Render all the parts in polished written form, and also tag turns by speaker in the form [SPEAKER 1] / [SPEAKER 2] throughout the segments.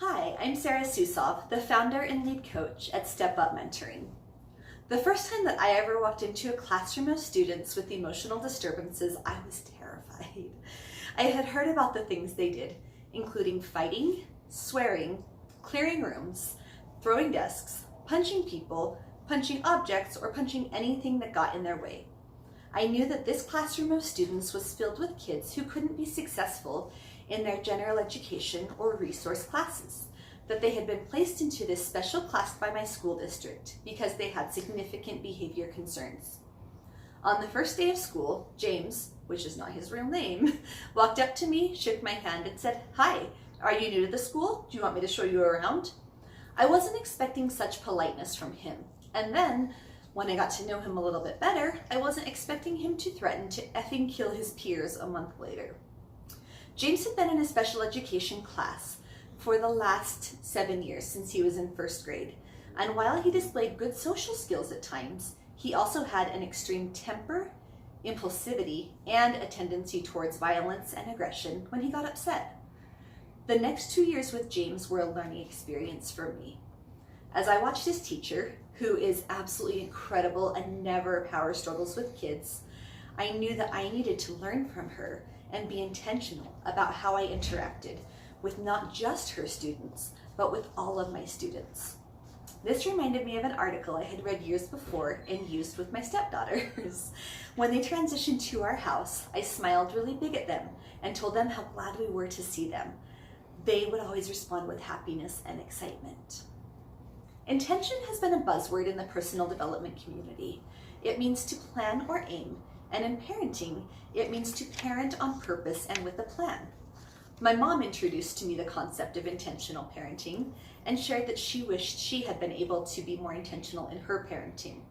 [SPEAKER 1] Hi, I'm Sara, the founder and lead coach at Step Up Mentoring. The first time that I ever walked into a classroom of students with emotional disturbances, I was terrified. I had heard about the things they did, including fighting, swearing, clearing rooms, throwing desks, punching people, punching objects, or punching anything that got in their way. I knew that this classroom of students was filled with kids who couldn't be successful in their general education or resource classes, that they had been placed into this special class by my school district because they had significant behavior concerns. On the first day of school, James, which is not his real name, walked up to me, shook my hand, and said, "Hi, are you new to the school? Do you want me to show you around?" I wasn't expecting such politeness from him. And then, when I got to know him a little bit better, I wasn't expecting him to threaten to effing kill his peers a month later. James had been in a special education class for the last 7 years since he was in first grade. And while he displayed good social skills at times, he also had an extreme temper, impulsivity, and a tendency towards violence and aggression when he got upset. The next 2 years with James were a learning experience for me. As I watched his teacher, who is absolutely incredible and never power struggles with kids, I knew that I needed to learn from her and be intentional about how I interacted with not just her students, but with all of my students. This reminded me of an article I had read years before and used with my stepdaughters. When they transitioned to our house, I smiled really big at them and told them how glad we were to see them. They would always respond with happiness and excitement. Intention has been a buzzword in the personal development community. It means to plan or aim, and in parenting, it means to parent on purpose and with a plan. My mom introduced to me the concept of intentional parenting and shared that she wished she had been able to be more intentional in her parenting.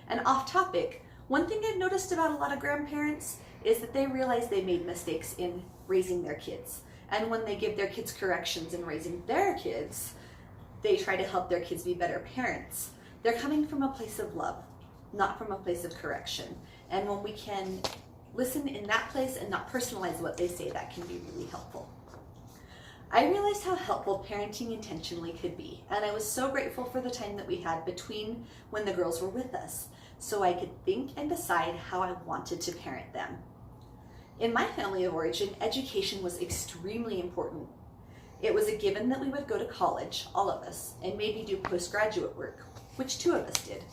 [SPEAKER 1] And off topic, one thing I've noticed about a lot of grandparents is that they realize they made mistakes in raising their kids. And when they give their kids corrections in raising their kids, they try to help their kids be better parents. They're coming from a place of love, not from a place of correction. And when we can listen in that place and not personalize what they say, that can be really helpful. I realized how helpful parenting intentionally could be, and I was so grateful for the time that we had between when the girls were with us, so I could think and decide how I wanted to parent them. In my family of origin, education was extremely important. It was a given that we would go to college, all of us, and maybe do postgraduate work, which 2 of us did.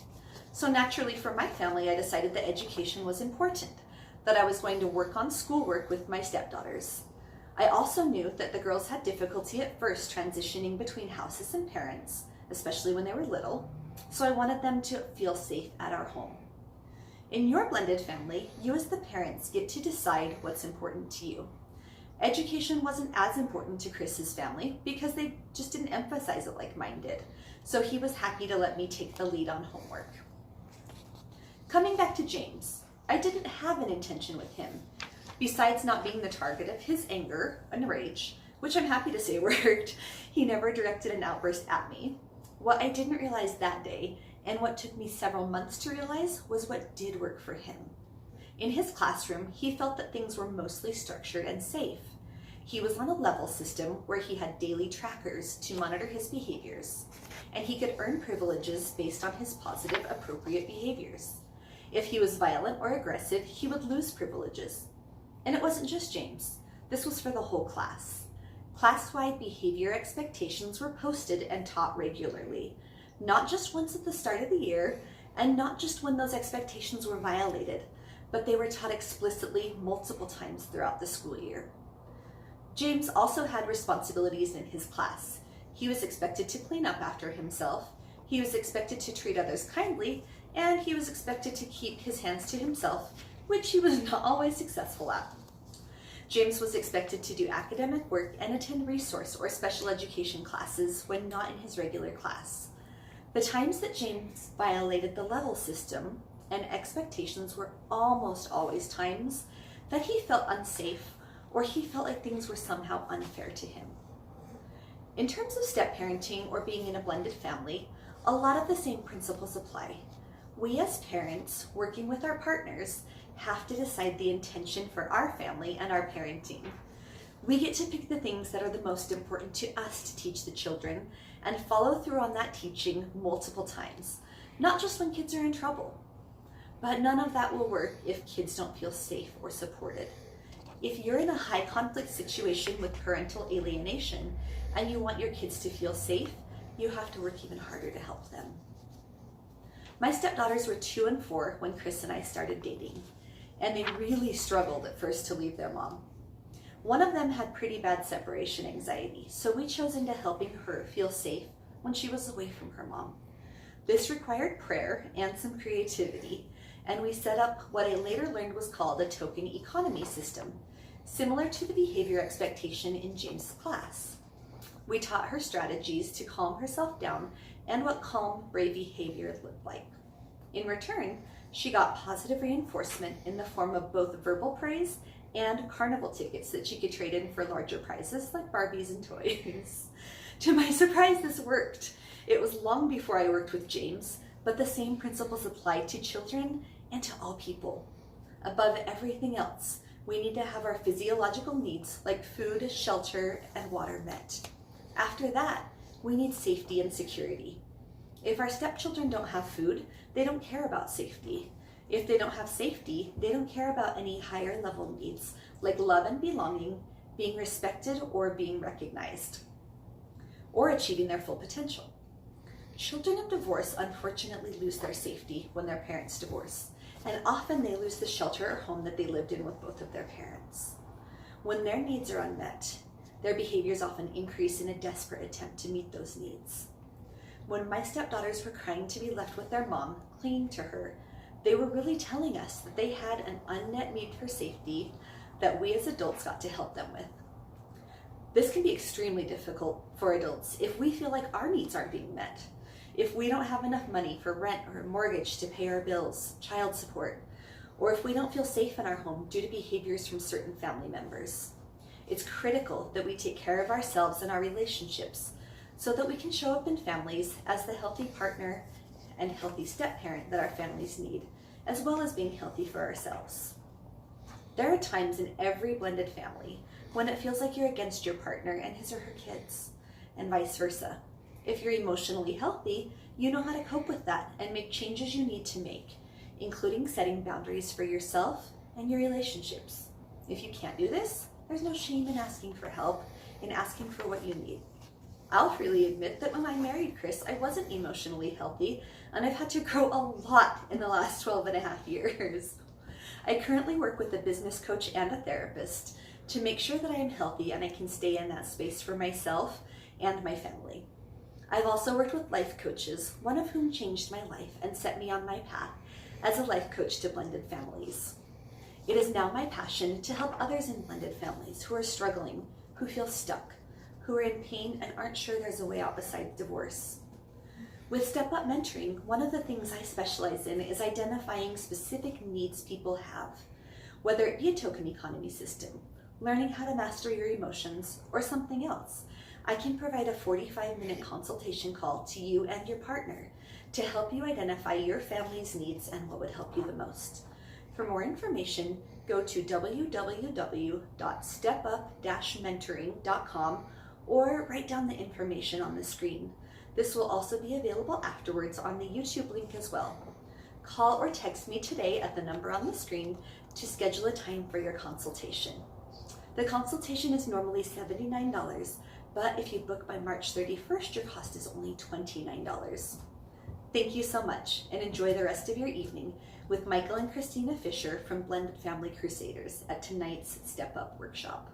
[SPEAKER 1] So naturally for my family, I decided that education was important, that I was going to work on schoolwork with my stepdaughters. I also knew that the girls had difficulty at first transitioning between houses and parents, especially when they were little, so I wanted them to feel safe at our home. In your blended family, you as the parents get to decide what's important to you. Education wasn't as important to Chris's family because they just didn't emphasize it like mine did, so he was happy to let me take the lead on homework. Coming back to James, I didn't have an intention with him, besides not being the target of his anger and rage, which I'm happy to say worked. He never directed an outburst at me. What I didn't realize that day, and what took me several months to realize, was what did work for him. In his classroom, he felt that things were mostly structured and safe. He was on a level system where he had daily trackers to monitor his behaviors, and he could earn privileges based on his positive, appropriate behaviors. If he was violent or aggressive, he would lose privileges. And it wasn't just James. This was for the whole class. Class-wide behavior expectations were posted and taught regularly, not just once at the start of the year, and not just when those expectations were violated, but they were taught explicitly multiple times throughout the school year. James also had responsibilities in his class. He was expected to clean up after himself, he was expected to treat others kindly, and he was expected to keep his hands to himself, which he was not always successful at. James was expected to do academic work and attend resource or special education classes when not in his regular class. The times that James violated the level system and expectations were almost always times that he felt unsafe or he felt like things were somehow unfair to him. In terms of step parenting or being in a blended family, a lot of the same principles apply. We as parents, working with our partners, have to decide the intention for our family and our parenting. We get to pick the things that are the most important to us to teach the children and follow through on that teaching multiple times, not just when kids are in trouble. But none of that will work if kids don't feel safe or supported. If you're in a high conflict situation with parental alienation and you want your kids to feel safe, you have to work even harder to help them. My stepdaughters were 2 and 4 when Chris and I started dating, and they really struggled at first to leave their mom. One of them had pretty bad separation anxiety, so we chose into helping her feel safe when she was away from her mom. This required prayer and some creativity, and we set up what I later learned was called a token economy system, similar to the behavior expectation in James' class. We taught her strategies to calm herself down and what calm, brave behavior looked like. In return, she got positive reinforcement in the form of both verbal praise and carnival tickets that she could trade in for larger prizes like Barbies and toys. To my surprise, this worked. It was long before I worked with James, but the same principles apply to children and to all people. Above everything else, we need to have our physiological needs like food, shelter, and water met. After that, we need safety and security. If our stepchildren don't have food, they don't care about safety. If they don't have safety, they don't care about any higher level needs like love and belonging, being respected or being recognized, or achieving their full potential. Children of divorce unfortunately lose their safety when their parents divorce, and often they lose the shelter or home that they lived in with both of their parents. When their needs are unmet, their behaviors often increase in a desperate attempt to meet those needs. When my stepdaughters were crying to be left with their mom, clinging to her, they were really telling us that they had an unmet need for safety that we as adults got to help them with. This can be extremely difficult for adults if we feel like our needs aren't being met, if we don't have enough money for rent or mortgage to pay our bills, child support, or if we don't feel safe in our home due to behaviors from certain family members. It's critical that we take care of ourselves and our relationships so that we can show up in families as the healthy partner and healthy step-parent that our families need, as well as being healthy for ourselves. There are times in every blended family when it feels like you're against your partner and his or her kids, and vice versa. If you're emotionally healthy, you know how to cope with that and make changes you need to make, including setting boundaries for yourself and your relationships. If you can't do this, there's no shame in asking for help and asking for what you need. I'll freely admit that when I married Chris, I wasn't emotionally healthy, and I've had to grow a lot in the last 12 and a half years. I currently work with a business coach and a therapist to make sure that I am healthy and I can stay in that space for myself and my family. I've also worked with life coaches, one of whom changed my life and set me on my path as a life coach to blended families. It is now my passion to help others in blended families who are struggling, who feel stuck, who are in pain and aren't sure there's a way out besides divorce. With Step Up Mentoring, one of the things I specialize in is identifying specific needs people have, whether it be a token economy system, learning how to master your emotions, or something else. I can provide a 45-minute consultation call to you and your partner to help you identify your family's needs and what would help you the most. For more information, go to www.stepup-mentoring.com or write down the information on the screen. This will also be available afterwards on the YouTube link as well. Call or text me today at the number on the screen to schedule a time for your consultation. The consultation is normally $79, but if you book by March 31st, your cost is only $29. Thank you so much, and enjoy the rest of your evening with Michael and Christina Fisher from Blended Family Crusaders at tonight's Step Up workshop.